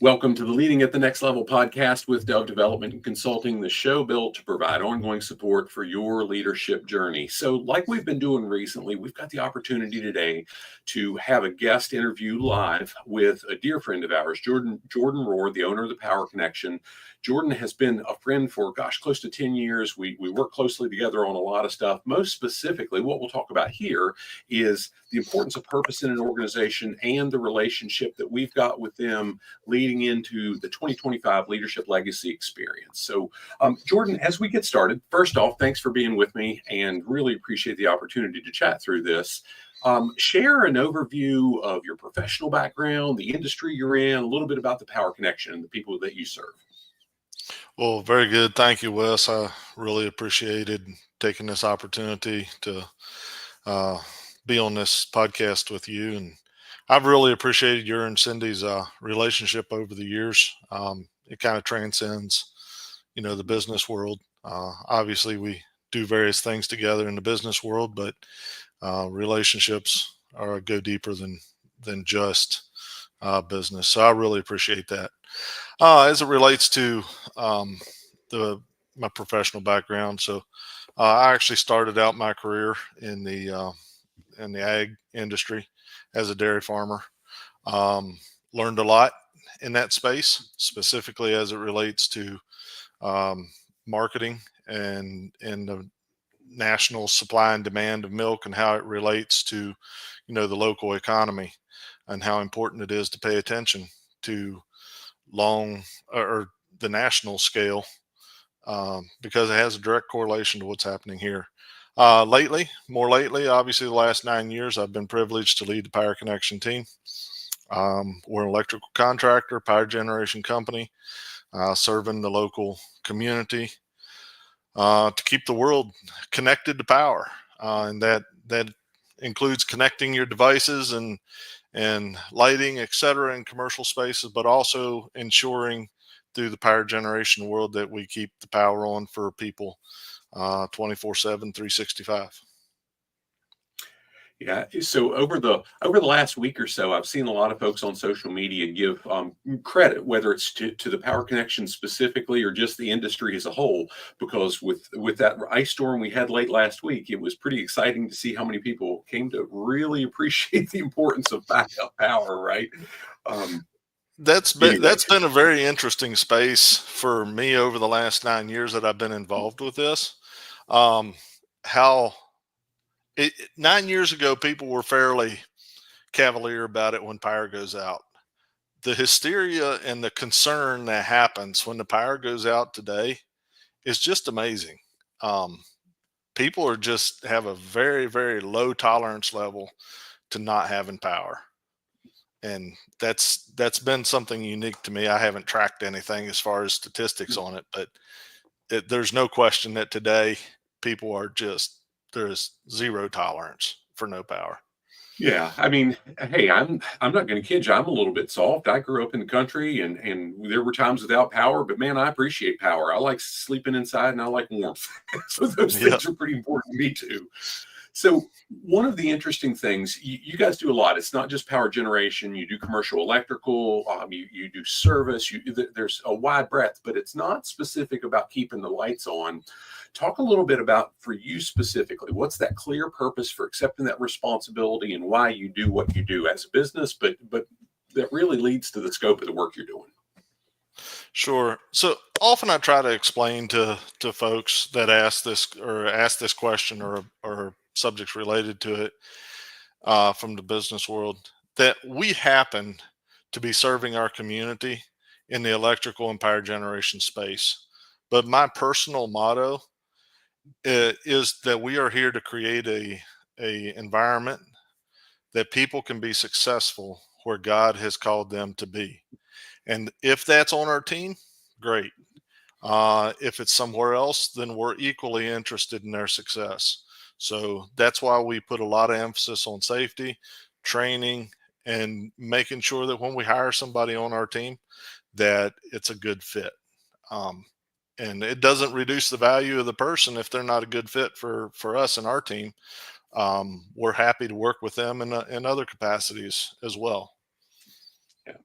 Welcome to the Leading at the Next Level podcast with Dove Development and Consulting, the show built to provide ongoing support for your leadership journey. So like we've been doing recently, we've got the opportunity today to have a guest interview live with a dear friend of ours, Jordan Rohrer, the owner of the Power Connection. Jordan has been a friend for, close to 10 years. We work closely together on a lot of stuff. Most specifically, what we'll talk about here is the importance of purpose in an organization and the relationship that we've got with them leading into the 2025 Leadership Legacy experience. So, Jordan, as we get started, first off, thanks for being with me and really appreciate the opportunity to chat through this. Share an overview of your professional background, the industry you're in, a little bit about the Power Connection and the people that you serve. Well, very good. Thank you, Wes. I really appreciated taking this opportunity to be on this podcast with you. And I've really appreciated your and Cindy's relationship over the years. It kind of transcends, the business world. Obviously, we do various things together in the business world, but relationships go deeper than just business. So I really appreciate that. As it relates to my professional background, so I actually started out my career in the ag industry as a dairy farmer. Learned a lot in that space, specifically as it relates to marketing and the national supply and demand of milk and how it relates to, the local economy and how important it is to pay attention to the national scale because it has a direct correlation to what's happening here. More lately, obviously the last 9 years, I've been privileged to lead the Power Connection team. We're an electrical contractor, power generation company, serving the local community to keep the world connected to power. And that includes connecting your devices and lighting, et cetera, in commercial spaces, but also ensuring through the power generation world that we keep the power on for people 24/7, 365. Yeah. So over the last week or so, I've seen a lot of folks on social media give credit, whether it's to the Power Connection specifically or just the industry as a whole, because with that ice storm we had late last week, it was pretty exciting to see how many people came to really appreciate the importance of backup power. Right. That's been a very interesting space for me over the last 9 years that I've been involved with this. 9 years ago, people were fairly cavalier about it when power goes out. The hysteria and the concern that happens when the power goes out today is just amazing. People have a very, very low tolerance level to not having power. And that's been something unique to me. I haven't tracked anything as far as statistics on it, but there's no question that today people there's zero tolerance for no power. Yeah, I mean, hey, I'm not going to kid you. I'm a little bit soft. I grew up in the country, and there were times without power. But man, I appreciate power. I like sleeping inside, and I like warmth. So those things are pretty important to me too. So one of the interesting things, you guys do a lot. It's not just power generation. You do commercial electrical. You do service. There's a wide breadth, but it's not specific about keeping the lights on. Talk a little bit about, for you specifically, what's that clear purpose for accepting that responsibility and why you do what you do as a business, but that really leads to the scope of the work you're doing. Sure. So often I try to explain to folks that ask this question or subjects related to it from the business world that we happen to be serving our community in the electrical and power generation space. But my personal motto is that we are here to create a environment that people can be successful where God has called them to be. And if that's on our team, great. If it's somewhere else, then we're equally interested in their success. So that's why we put a lot of emphasis on safety, training, and making sure that when we hire somebody on our team, that it's a good fit. And it doesn't reduce the value of the person if they're not a good fit for us and our team. We're happy to work with them in other capacities as well. Yeah.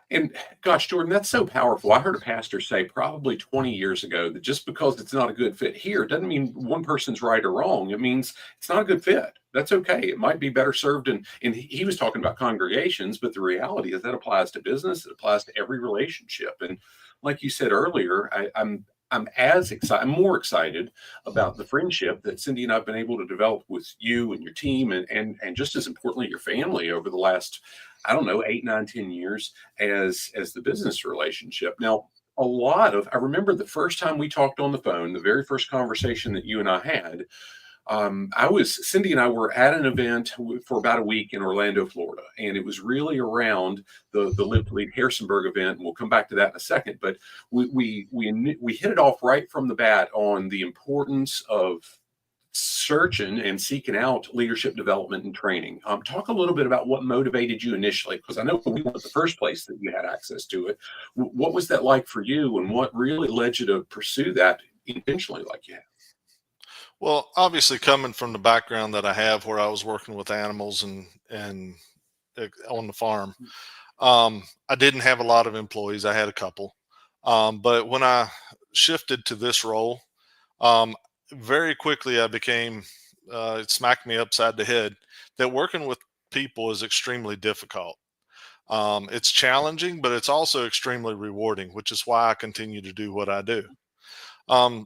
And gosh, Jordan, that's so powerful. I heard a pastor say probably 20 years ago that just because it's not a good fit here doesn't mean one person's right or wrong. It means it's not a good fit. That's okay. It might be better served. And he was talking about congregations, but the reality is that applies to business. It applies to every relationship. And like you said earlier, I'm as excited, I'm more excited about the friendship that Cindy and I've been able to develop with you and your team and just as importantly, your family over the last, I don't know, 8, 9, 10 years as the business relationship. Now, I remember the first time we talked on the phone, the very first conversation that you and I had, Cindy and I were at an event for about a week in Orlando, Florida, and it was really around the Live to Lead Harrisonburg event. And we'll come back to that in a second, but we hit it off right from the bat on the importance of searching and seeking out leadership development and training. Talk a little bit about what motivated you initially, because I know we weren't the first place that you had access to it. What was that like for you, and what really led you to pursue that intentionally like you have? Well, obviously coming from the background that I have where I was working with animals and on the farm, I didn't have a lot of employees. I had a couple. But when I shifted to this role, um, very quickly I became, it smacked me upside the head that working with people is extremely difficult. It's challenging, but it's also extremely rewarding, which is why I continue to do what I do.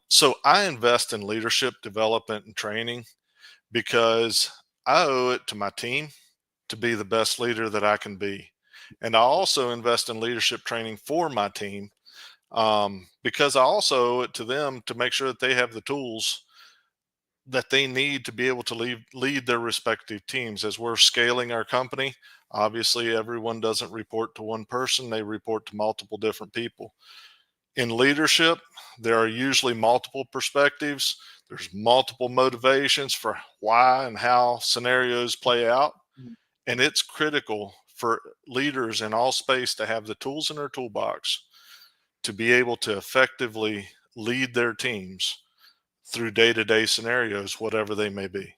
So I invest in leadership development and training because I owe it to my team to be the best leader that I can be. And I also invest in leadership training for my team because I also owe it to them to make sure that they have the tools that they need to be able to lead their respective teams. As we're scaling our company, obviously everyone doesn't report to one person, they report to multiple different people. In leadership, there are usually multiple perspectives. There's multiple motivations for why and how scenarios play out. And it's critical for leaders in all space to have the tools in their toolbox to be able to effectively lead their teams through day-to-day scenarios, whatever they may be.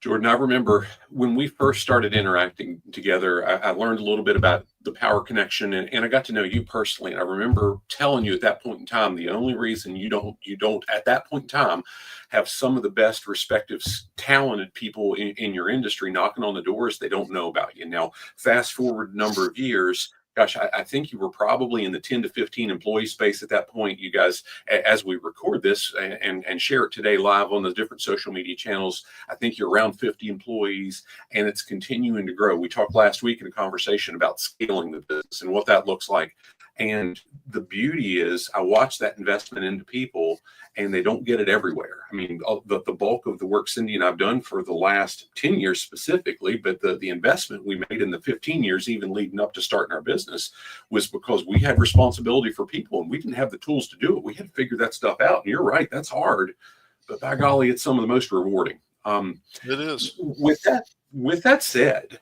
Jordan, I remember when we first started interacting together, I learned a little bit about the power connection and I got to know you personally. And I remember telling you at that point in time, the only reason you don't at that point in time have some of the best respective talented people in your industry knocking on the doors, they don't know about you. Now, fast forward a number of years, gosh, I think you were probably in the 10 to 15 employee space at that point. You guys, as we record this and share it today live on the different social media channels, I think you're around 50 employees and it's continuing to grow. We talked last week in a conversation about scaling the business and what that looks like. And the beauty is I watch that investment into people and they don't get it everywhere. I mean, the bulk of the work Cindy and I've done for the last 10 years specifically, but the investment we made in the 15 years, even leading up to starting our business, was because we had responsibility for people and we didn't have the tools to do it. We had to figure that stuff out. And you're right, that's hard, but by golly, it's some of the most rewarding. It is. With that said,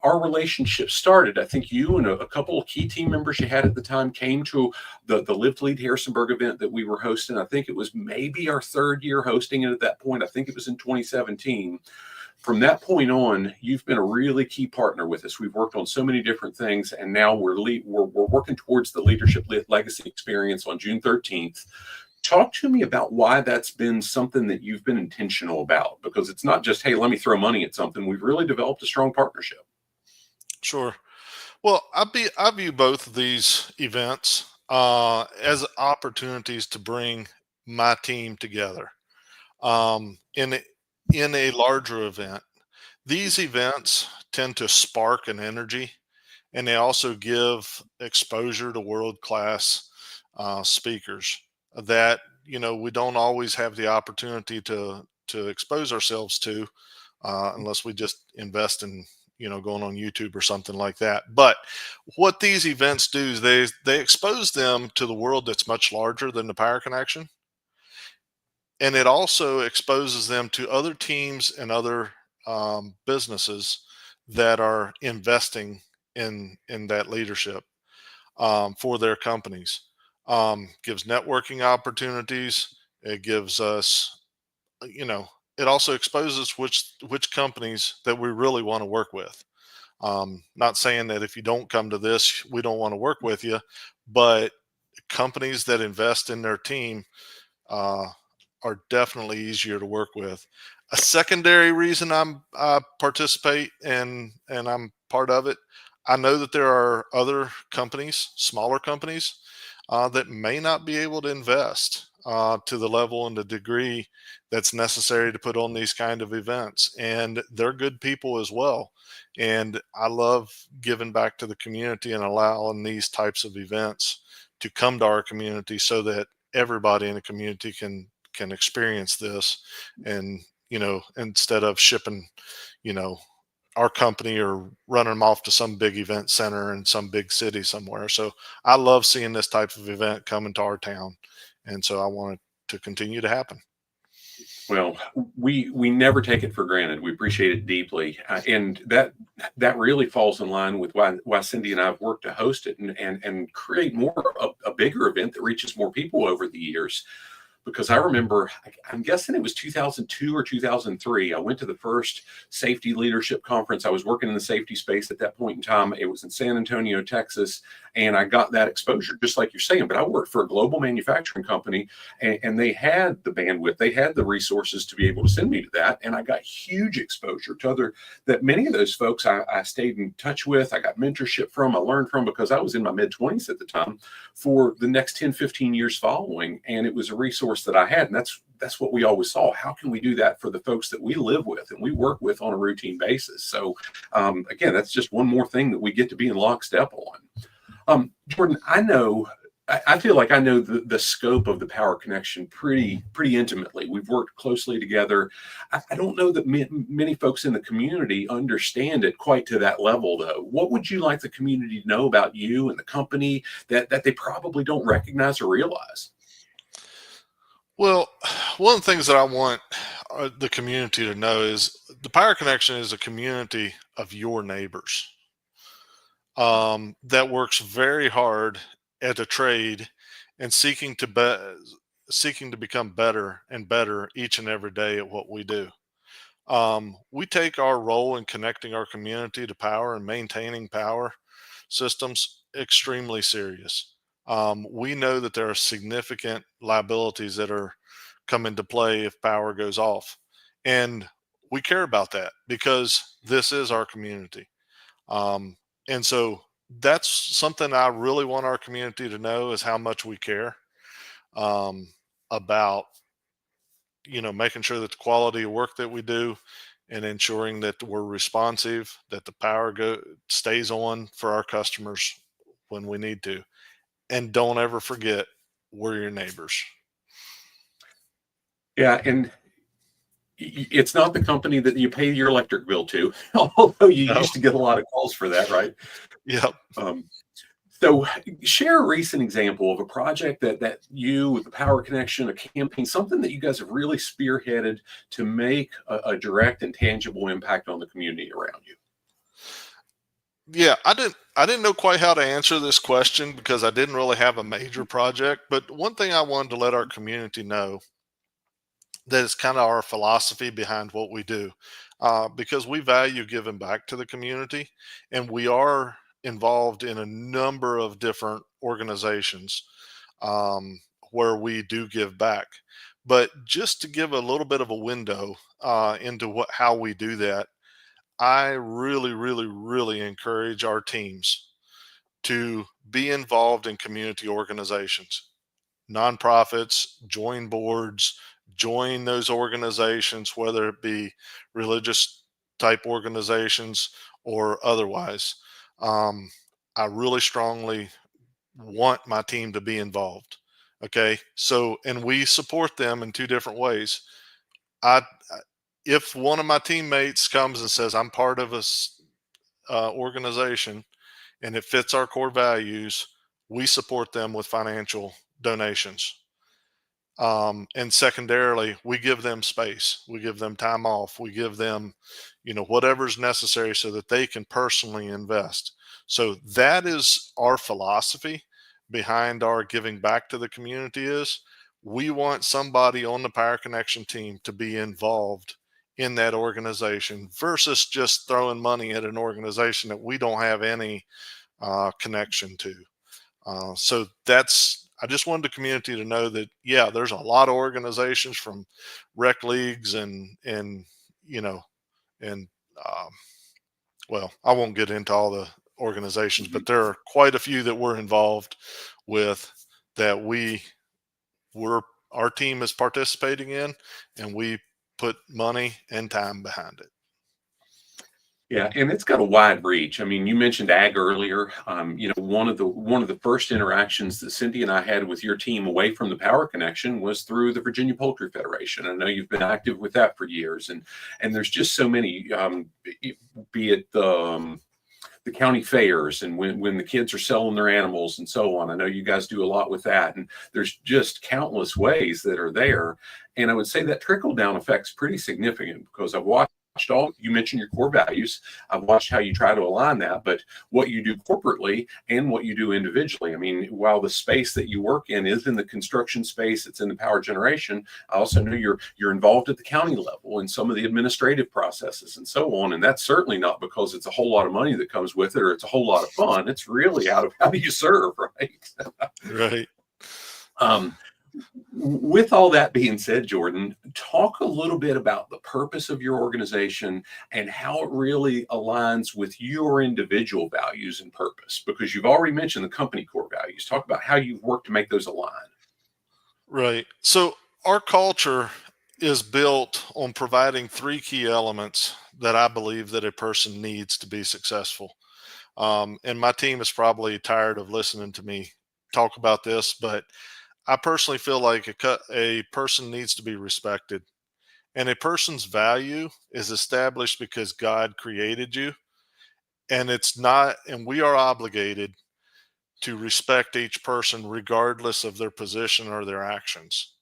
our relationship started. I think you and a couple of key team members you had at the time came to the Live to Lead Harrisonburg event that we were hosting. I think it was maybe our third year hosting it at that point. I think it was in 2017. From that point on, you've been a really key partner with us. We've worked on so many different things, and now we're working towards the Leadership Legacy experience on June 13th. Talk to me about why that's been something that you've been intentional about, because it's not just, hey, let me throw money at something. We've really developed a strong partnership. Sure. Well, I view both of these events as opportunities to bring my team together in a larger event. These events tend to spark an energy, and they also give exposure to world-class speakers that we don't always have the opportunity to expose ourselves to unless we just invest in going on YouTube or something like that. But what these events do is they expose them to the world that's much larger than the Power Connection, and it also exposes them to other teams and other businesses that are investing in that leadership for their companies. Gives networking opportunities. It gives us, it also exposes which companies that we really want to work with. Not saying that if you don't come to this, we don't want to work with you, but companies that invest in their team uh, are definitely easier to work with. A secondary reason I participate and I'm part of it, I know that there are other companies, smaller companies, that may not be able to invest to the level and the degree that's necessary to put on these kind of events. And they're good people as well. And I love giving back to the community and allowing these types of events to come to our community so that everybody in the community can experience this. And instead of shipping you know our company or running them off to some big event center in some big city somewhere. So I love seeing this type of event come into our town, and so I want it to continue to happen. Well, we never take it for granted. We appreciate it deeply, and that really falls in line with why Cindy and I have worked to host it and create more a bigger event that reaches more people over the years. Because I remember, I'm guessing it was 2002 or 2003. I went to the first safety leadership conference. I was working in the safety space at that point in time. It was in San Antonio, Texas, and I got that exposure, just like you're saying. But I worked for a global manufacturing company, and they had the bandwidth, they had the resources to be able to send me to that, and I got huge exposure to that many of those folks I stayed in touch with. I got mentorship from, I learned from, because I was in my mid 20s at the time, for the next 10, 15 years following, and it was a resource that I had. And that's what we always saw. How can we do that for the folks that we live with and we work with on a routine basis? So again, that's just one more thing that we get to be in lockstep on. Jordan, I feel like I know the scope of the Power Connection pretty intimately. We've worked closely together. I don't know that many folks in the community understand it quite to that level, though. What would you like the community to know about you and the company that they probably don't recognize or realize? Well, one of the things that I want the community to know is the Power Connection is a community of your neighbors that works very hard at a trade and seeking to become better and better each and every day at what we do. We take our role in connecting our community to power and maintaining power systems extremely serious. We know that there are significant liabilities that are come into play if power goes off, and we care about that because this is our community. Um, and so that's something I really want our community to know is how much we care um, about making sure that the quality of work that we do and ensuring that we're responsive, that the power stays on for our customers when we need to. And don't ever forget, we're your neighbors. Yeah, and it's not the company that you pay your electric bill to, although you No. used to get a lot of calls for that, right? Yep. Um, so share a recent example of a project that you, with the Power Connection, a campaign, something that you guys have really spearheaded to make a direct and tangible impact on the community around you. Yeah, I didn't know quite how to answer this question because I didn't really have a major project, but one thing I wanted to let our community know that is kind of our philosophy behind what we do, because we value giving back to the community, and we are involved in a number of different organizations where we do give back. But just to give a little bit of a window into how we do that, I really, really, really encourage our teams to be involved in community organizations, nonprofits, join boards, join those organizations, whether it be religious type organizations or otherwise. Um, I really strongly want my team to be involved. Okay. So, and we support them in two different ways. I, if one of my teammates comes and says, I'm part of a organization and it fits our core values, we support them with financial donations. And secondarily, we give them space, we give them time off, we give them, whatever's necessary so that they can personally invest. So that is our philosophy behind our giving back to the community is we want somebody on the Power Connection team to be involved in that organization versus just throwing money at an organization that we don't have any connection to. So I just wanted the community to know that, yeah, there's a lot of organizations from rec leagues and, you know, and, well, I won't get into all the organizations, but there are quite a few that we're involved with that our team is participating in, and we put money and time behind it. Yeah, and it's got a wide reach. I mean, you mentioned ag earlier. One of the first interactions that Cindy and I had with your team away from the power connection was through the Virginia Poultry Federation. I know you've been active with that for years, and there's just so many, be it the county fairs and when the kids are selling their animals and so on. I know you guys do a lot with that, and there's just countless ways that are there. And I would say that trickle down effect's pretty significant because I've watched you mentioned your core values. I've watched how you try to align that, but what you do corporately and what you do individually. I mean, while the space that you work in is in the construction space, it's in the power generation. I also know you're involved at the county level in some of the administrative processes and so on. And that's certainly not because it's a whole lot of money that comes with it or it's a whole lot of fun. It's really out of how do you serve, right? Right. With all that being said, Jordan, talk a little bit about the purpose of your organization and how it really aligns with your individual values and purpose, because you've already mentioned the company core values. Talk about how you've worked to make those align. Right. So our culture is built on providing three key elements that I believe that a person needs to be successful. And my team is probably tired of listening to me talk about this, but I personally feel like a person needs to be respected, and a person's value is established because God created you, and we are obligated to respect each person regardless of their position or their actions.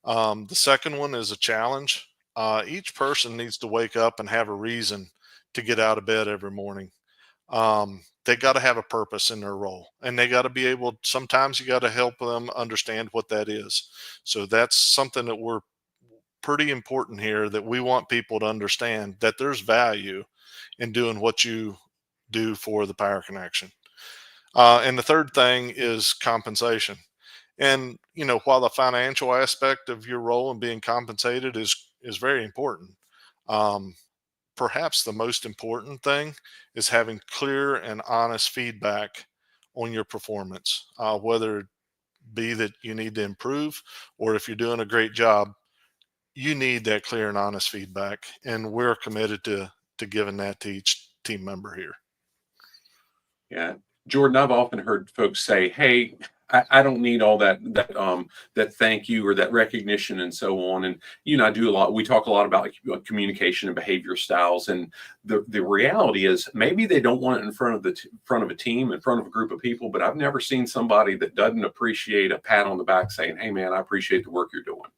The second one is a challenge. Each person needs to wake up and have a reason to get out of bed every morning. They got to have a purpose in their role, and they got to be able, sometimes you got to help them understand what that is. So that's something that we're pretty important here, that we want people to understand that there's value in doing what you do for the power connection. And the third thing is compensation. And, while the financial aspect of your role and being compensated is very important, um, perhaps the most important thing is having clear and honest feedback on your performance, whether it be that you need to improve or if you're doing a great job. You need that clear and honest feedback, and we're committed to giving that to each team member here. Yeah, Jordan, I've often heard folks say, "Hey, I don't need all that thank you or that recognition and so on." And I do a lot. We talk a lot about communication and behavior styles, and the reality is maybe they don't want it in front of a team, in front of a group of people. But I've never seen somebody that doesn't appreciate a pat on the back saying, "Hey, man, I appreciate the work you're doing,"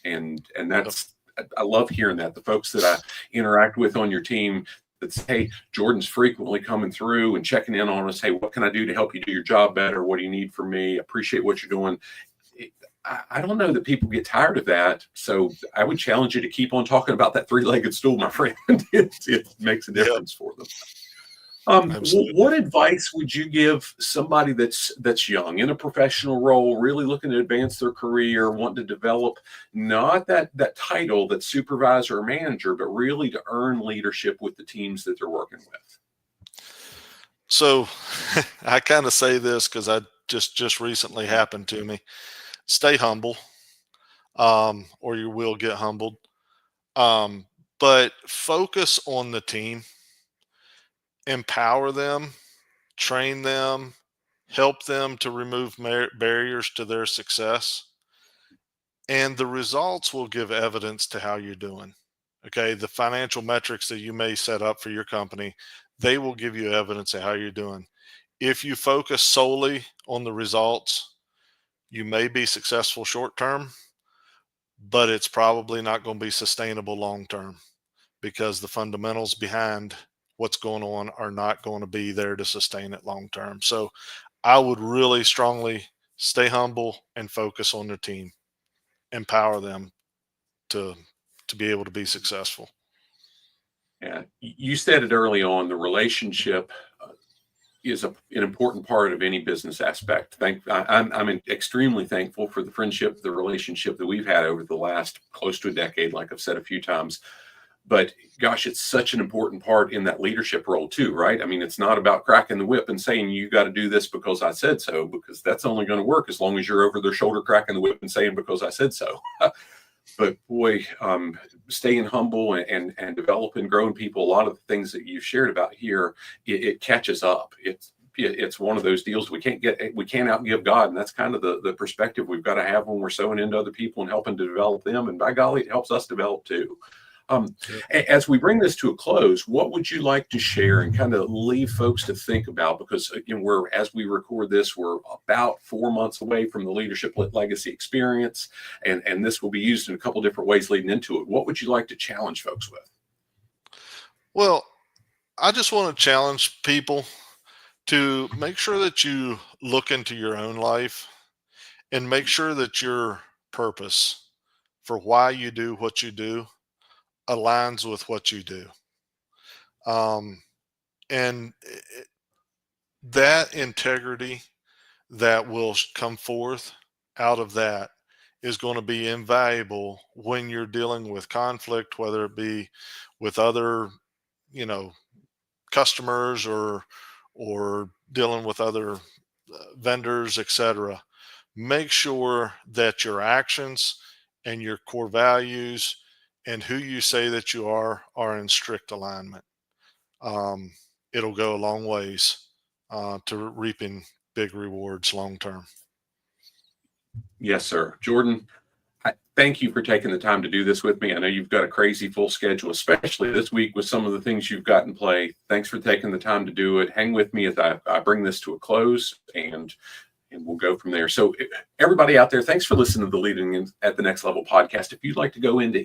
and that's. I love hearing that. The folks that I interact with on your team that say, "Hey, Jordan's frequently coming through and checking in on us. Hey, what can I do to help you do your job better? What do you need from me? Appreciate what you're doing." I don't know that people get tired of that. So I would challenge you to keep on talking about that three-legged stool, my friend. It makes a difference for them. What advice would you give somebody that's young in a professional role, really looking to advance their career, want to develop not that title, that supervisor or manager, but really to earn leadership with the teams that they're working with? So I kind of say this because I just recently happened to me. Stay humble, or you will get humbled. But focus on the team, empower them, train them, help them to remove barriers to their success, and the results will give evidence to how you're doing. Okay, the financial metrics that you may set up for your company, they will give you evidence of how you're doing. If you focus solely on the results, you may be successful short term, but it's probably not going to be sustainable long term, because the fundamentals behind what's going on are not going to be there to sustain it long term. So I would really strongly stay humble and focus on their team, empower them to to be able to be successful. Yeah, you said it early on, the relationship is an important part of any business aspect. I'm extremely thankful for the friendship, the relationship that we've had over the last close to a decade, like I've said a few times. But gosh, it's such an important part in that leadership role too, right? I mean, it's not about cracking the whip and saying, you got to do this because I said so, because that's only going to work as long as you're over their shoulder cracking the whip and saying, because I said so. But boy, staying humble and developing, growing people, a lot of the things that you've shared about here, it catches up. It's one of those deals we can't outgive God. And that's kind of the perspective we've got to have when we're sowing into other people and helping to develop them. And by golly, it helps us develop too. As we bring this to a close, what would you like to share and kind of leave folks to think about? Because as we record this, we're about 4 months away from the Leadership Legacy experience, and this will be used in a couple different ways leading into it. What would you like to challenge folks with? Well, I just want to challenge people to make sure that you look into your own life and make sure that your purpose for why you do what you do aligns with what you do. And that integrity that will come forth out of that is going to be invaluable when you're dealing with conflict, whether it be with other, customers or dealing with other vendors, etc. Make sure that your actions and your core values and who you say that you are in strict alignment. It'll go a long ways to reaping big rewards long term. Yes, sir. Jordan, thank you for taking the time to do this with me. I know you've got a crazy full schedule, especially this week with some of the things you've got in play. Thanks for taking the time to do it. Hang with me as I bring this to a close, and we'll go from there. So everybody out there, thanks for listening to the Leading at the Next Level podcast. If you'd like to go into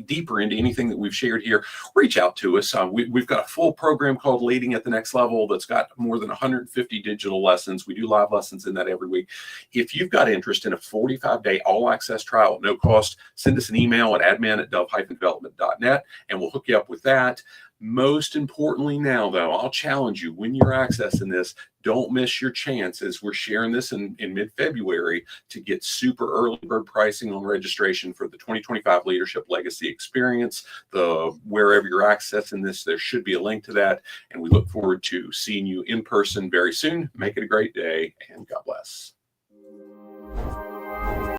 deeper into anything that we've shared here, reach out to us. We've got a full program called Leading at the Next Level that's got more than 150 digital lessons. We do live lessons in that every week. If you've got interest in a 45-day all-access trial at no cost, send us an email at admin@dove-development.net, and we'll hook you up with that. Most importantly now, though, I'll challenge you, when you're accessing this, don't miss your chance, as we're sharing this in mid-February, to get super early bird pricing on registration for the 2025 Leadership Legacy Experience. Wherever you're accessing this, there should be a link to that. And we look forward to seeing you in person very soon. Make it a great day, and God bless.